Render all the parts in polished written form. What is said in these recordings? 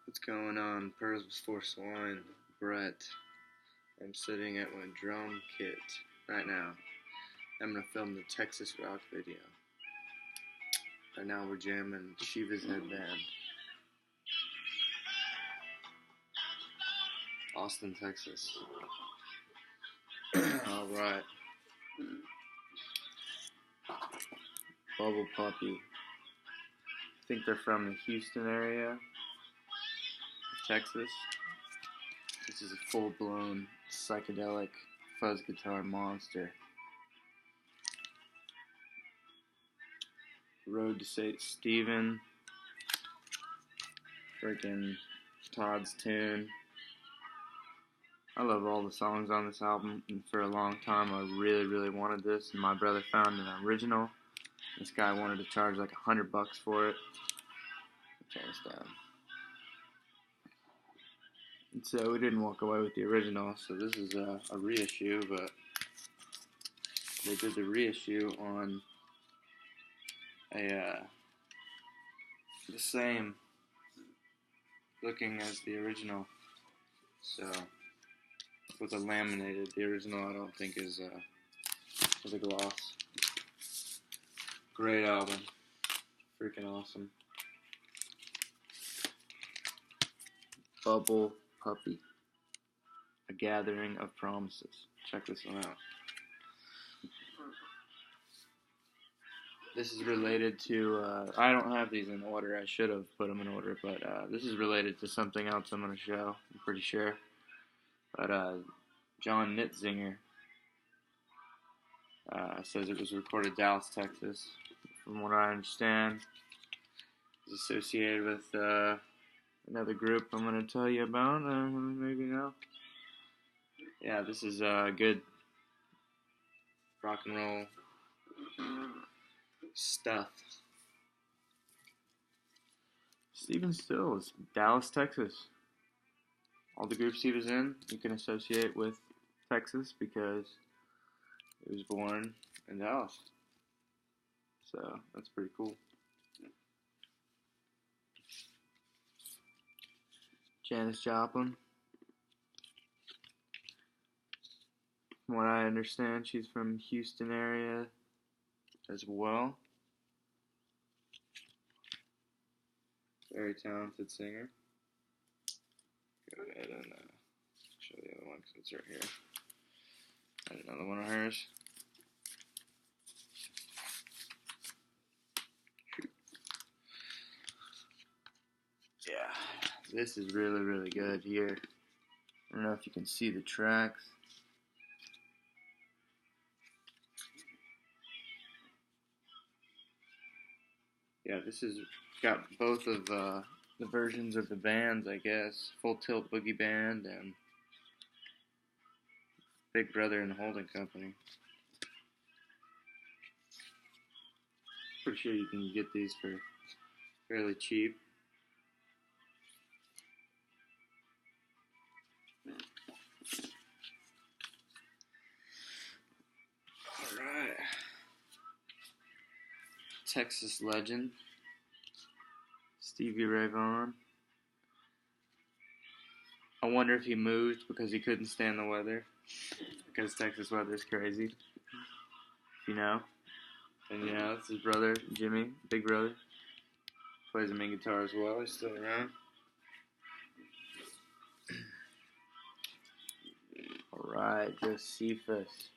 What's going on? Pearls before swine. Brett. I'm sitting at my drum kit right now. I'm gonna film the Texas rock video. Right now we're jamming Shiva's Headband. Austin, Texas. Alright. Bubble Puppy. I think they're from the Houston area of Texas. This is a full-blown psychedelic fuzz guitar monster. Road to St. Stephen. Freaking Todd's Tune. I love all the songs on this album, and for a long time I really wanted this, and my brother found an original. This guy wanted to charge like $100 for it. Turn this down. And so we didn't walk away with the original, so this is a reissue, but they did the reissue on the same looking as the original, so with a laminated. The original I don't think is a gloss. Great album, freaking awesome. Bubble Puppy, A Gathering of Promises. Check this one out. This is related to, I don't have these in order. I should have put them in order, but this is related to something else I'm going to show, I'm pretty sure. But John Nitzinger says it was recorded Dallas, Texas. From what I understand, it's associated with another group I'm going to tell you about, maybe now. Yeah, this is good rock and roll stuff. Stephen Stills, Dallas, Texas. All the groups he was in, you can associate with Texas because he was born in Dallas. So, that's pretty cool. Janis Joplin. From what I understand, she's from Houston area as well. Very talented singer. Go ahead and show the other one because it's right here. I had another one of hers. Yeah, this is really good here. I don't know if you can see the tracks. Yeah, this has got both of the versions of the bands, I guess. Full Tilt Boogie Band and Big Brother and Holding Company. Pretty sure you can get these for fairly cheap. Alright. Texas legend, Stevie Ray Vaughan. I wonder if he moved because he couldn't stand the weather. Because Texas weather is crazy. You know? And you know, it's his brother, Jimmy, big brother. Plays the main guitar as well. He's still around. Alright, Josephus.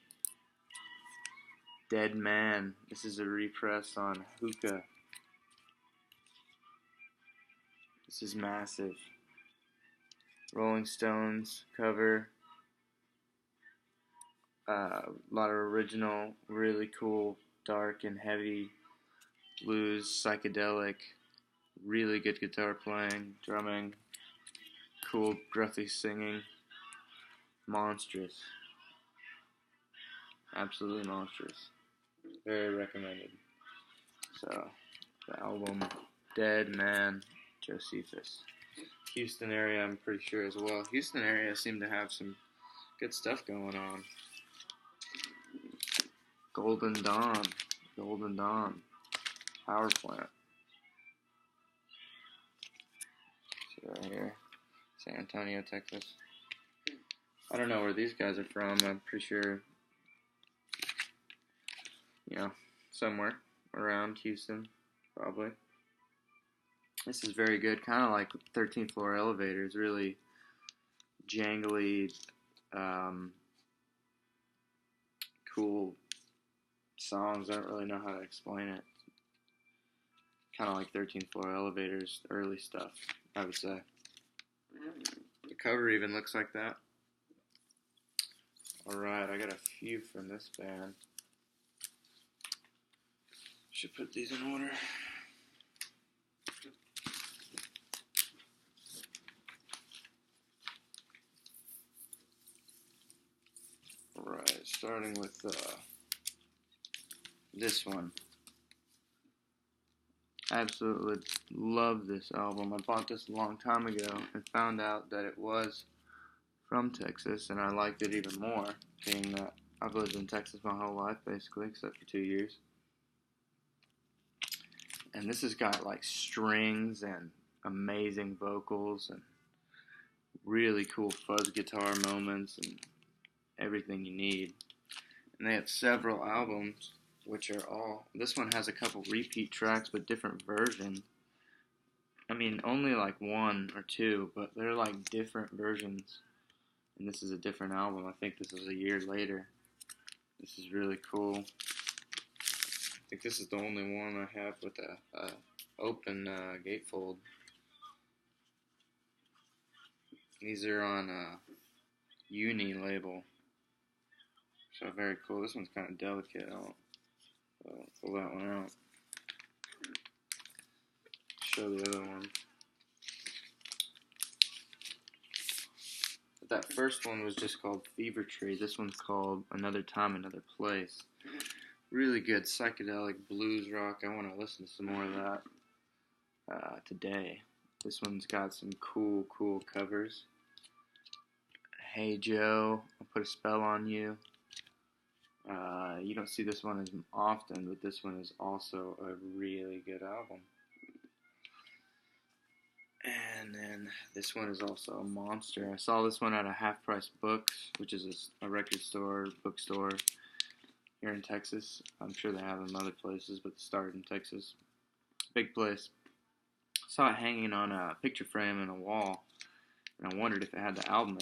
Dead Man. This is a repress on Hookah. This is massive. Rolling Stones cover. A lot of original, really cool, dark and heavy blues, psychedelic, really good guitar playing, drumming, cool, gruffy singing. Monstrous. Absolutely monstrous. Very recommended. So, the album Dead Man, Josephus. Houston area, I'm pretty sure as well. Houston area seem to have some good stuff going on. Golden Dawn. Power Plant. So, right here. San Antonio, Texas. I don't know where these guys are from. I'm pretty sure, you know, somewhere around Houston, probably. This is very good, kind of like 13th Floor Elevators, really jangly, cool songs. I don't really know how to explain it. Kind of like 13th Floor Elevators, early stuff, I would say. The cover even looks like that. Alright, I got a few from this band. Should put these in order. Alright, starting with this one. Absolutely love this album. I bought this a long time ago and found out that it was from Texas, and I liked it even more, being that I've lived in Texas my whole life, basically, except for 2 years. And this has got like strings and amazing vocals and really cool fuzz guitar moments and everything you need. And they have several albums, which are all, this one has a couple repeat tracks but different versions. I mean, only like one or two, but they're like different versions. And this is a different album. I think this is a year later. This is really cool. I think this is the only one I have with a open gatefold. These are on a Uni label. So very cool. This one's kind of delicate. I'll pull that one out. Show the other one. That first one was just called Fever Tree. This one's called Another Time, Another Place. Really good psychedelic blues rock. I want to listen to some more of that today. This one's got some cool covers. Hey Joe, I'll Put a Spell on You. You don't see this one as often, but this one is also a really good album. And then this one is also a monster. I saw this one at a Half Price Books, which is a record store, bookstore here in Texas. I'm sure they have them other places, but it started in Texas. Big place. Saw it hanging on a picture frame in a wall, and I wondered if it had the album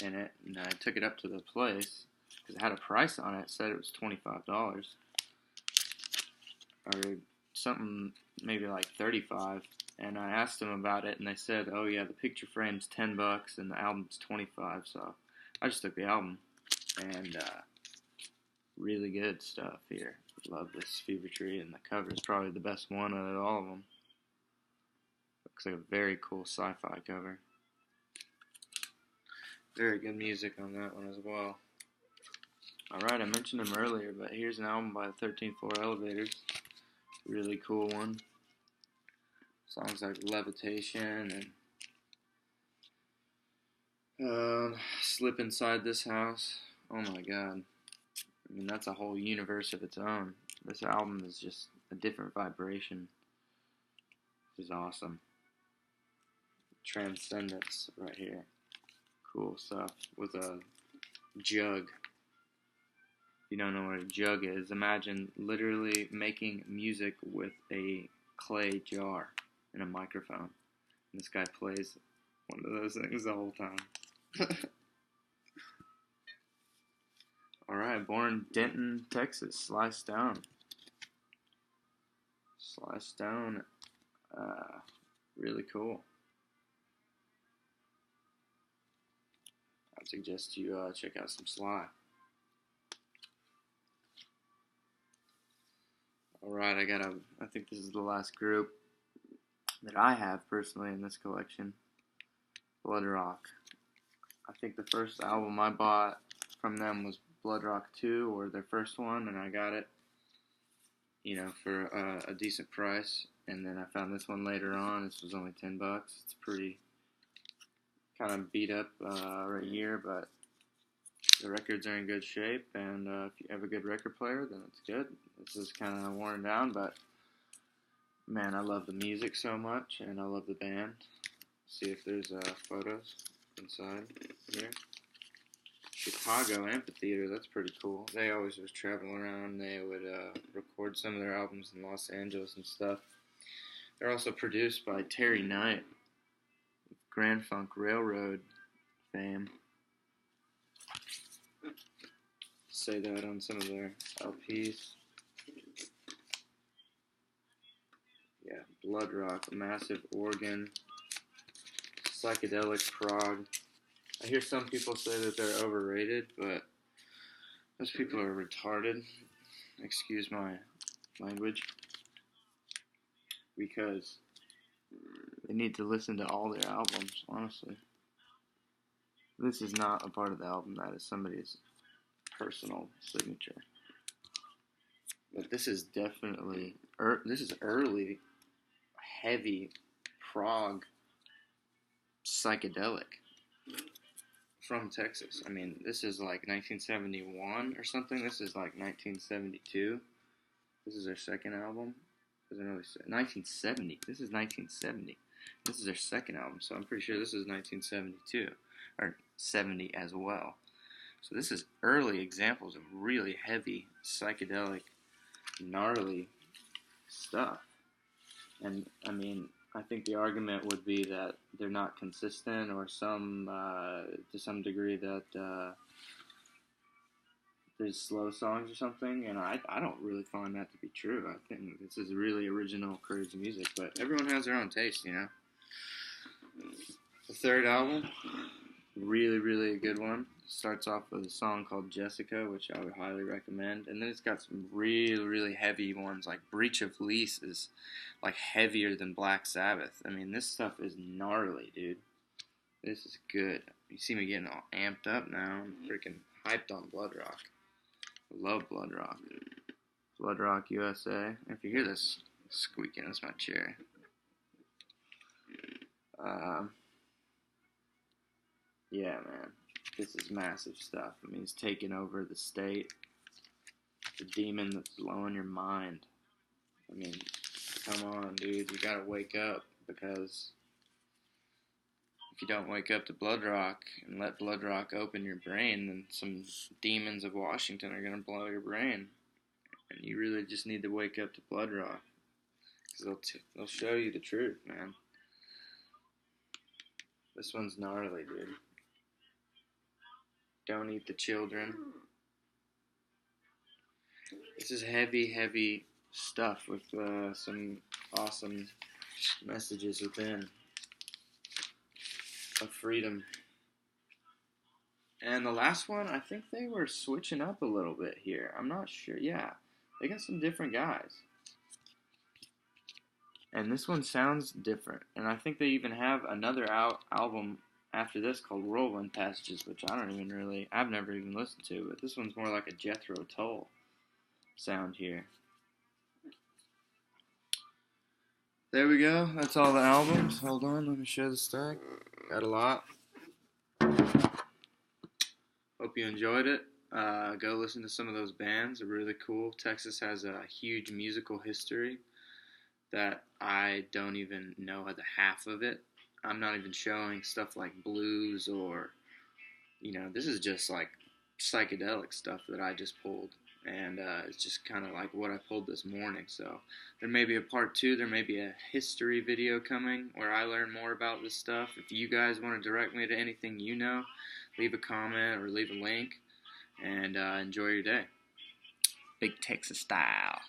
in it, and I took it up to the place, because it had a price on it. It said it was $25, or something, maybe like $35. And I asked them about it, and they said, oh yeah, the picture frame's $10 and the album's $25. So I just took the album, and really good stuff here. Love this Fever Tree, and the cover is probably the best one out of all of them. Looks like a very cool sci-fi cover. Very good music on that one as well. Alright, I mentioned them earlier, but here's an album by the 13th Floor Elevators. Really cool one. Songs like Levitation and Slip Inside This House. Oh my god. I mean, that's a whole universe of its own. This album is just a different vibration. This is awesome. Transcendence right here. Cool stuff. With a jug. If you don't know what a jug is, imagine literally making music with a clay jar and a microphone. And this guy plays one of those things the whole time. Alright, born in Denton, Texas. Sly Stone. Sly Stone. Really cool. I'd suggest you check out some Sly. Alright, I think this is the last group that I have personally in this collection. Blood Rock. I think the first album I bought from them was Blood Rock 2, or their first one, and I got it, you know, for a decent price. And then I found this one later on. This was only $10. It's pretty kind of beat up right here, but the records are in good shape, and if you have a good record player, then it's good. This is kind of worn down, but man, I love the music so much, and I love the band. See if there's photos inside here. Chicago Amphitheater, that's pretty cool. They always was traveling around. They would record some of their albums in Los Angeles and stuff. They're also produced by Terry Knight, Grand Funk Railroad fame. Say that on some of their LPs. Yeah, Blood Rock, massive organ, psychedelic prog. I hear some people say that they're overrated, but those people are retarded. Excuse my language. Because they need to listen to all their albums, honestly. This is not a part of the album. That is somebody's personal signature. But this is definitely, this is early, heavy prog psychedelic from Texas. I mean, this is like 1971 or something. This is like 1972. This is their second album. 1970. This is 1970. This is their second album, so I'm pretty sure this is 1972 or 70 as well. So this is early examples of really heavy psychedelic, gnarly stuff. And I mean, I think the argument would be that they're not consistent, or to some degree that there's slow songs or something, and I don't really find that to be true. I think this is really original, crazy music, but everyone has their own taste, you know. The third album, really, really a good one. Starts off with a song called Jessica, which I would highly recommend, and then it's got some really, really heavy ones, like Breach of Lease is like heavier than Black Sabbath. I mean, this stuff is gnarly, dude. This is good. You see me getting all amped up now. I'm freaking hyped on Blood Rock. I love Blood Rock. Blood Rock USA. If you hear this squeaking, that's my chair. Yeah, man. This is massive stuff. I mean, he's taking over the state. The demon that's blowing your mind. I mean, come on, dude. You gotta wake up, because if you don't wake up to Blood Rock and let Blood Rock open your brain, then some demons of Washington are going to blow your brain. And you really just need to wake up to Blood Rock, because they'll show you the truth, man. This one's gnarly, dude. Don't Eat the Children. This is heavy, heavy stuff with some awesome messages within. Of freedom. And the last one, I think they were switching up a little bit here. I'm not sure. Yeah, they got some different guys. And this one sounds different. And I think they even have another album after this called Whirlwind Passages, which I've never even listened to. But this one's more like a Jethro Tull sound here. There we go. That's all the albums. Hold on, let me show the stack. Got a lot. Hope you enjoyed it. Go listen to some of those bands. They're really cool. Texas has a huge musical history that I don't even know the half of it. I'm not even showing stuff like blues or, this is just like psychedelic stuff that I just pulled. And it's just kind of like what I pulled this morning. So there may be a part 2. There may be a history video coming where I learn more about this stuff. If you guys want to direct me to anything you know, leave a comment or leave a link. And enjoy your day. Big Texas style.